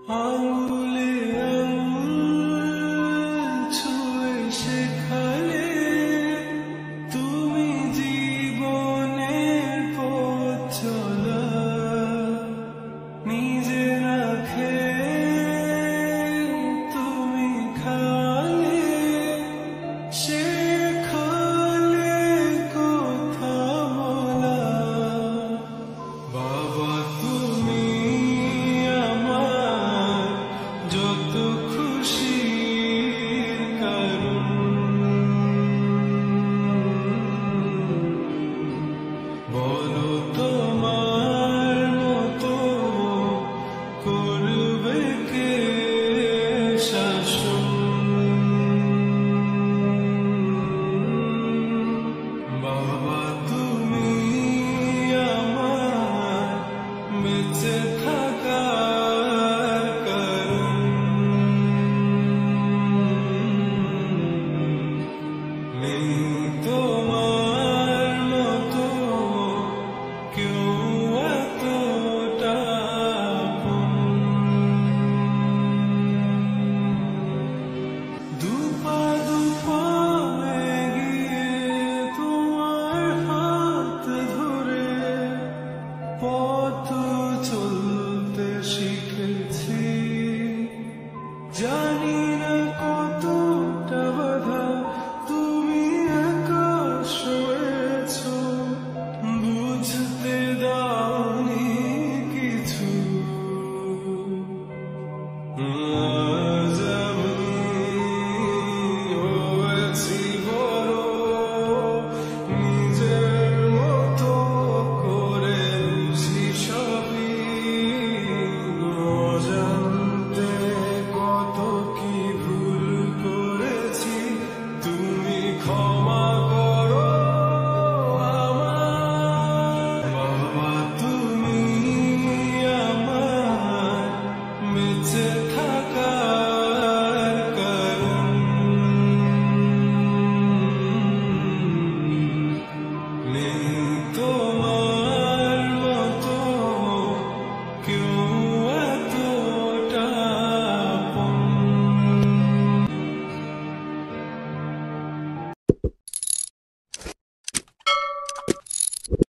আঙুলে আঙুল ছুঁয়ে শেখালে তুমি জীবনের পথ চলা, নিজে না খেয়ে তুমি খালে, শেখালে কথা বলা। বাবা তুমি আমার যত খুশির কারণ, বলো তোমার মতো করবে কে শাসন। বাবা তুমি আমার বেঁচে থাকার কারণ, নেই তোমার মতো কেউ এতটা আপন। দুপা দুপা এগিয়ে তোমার হাত ধরে পথ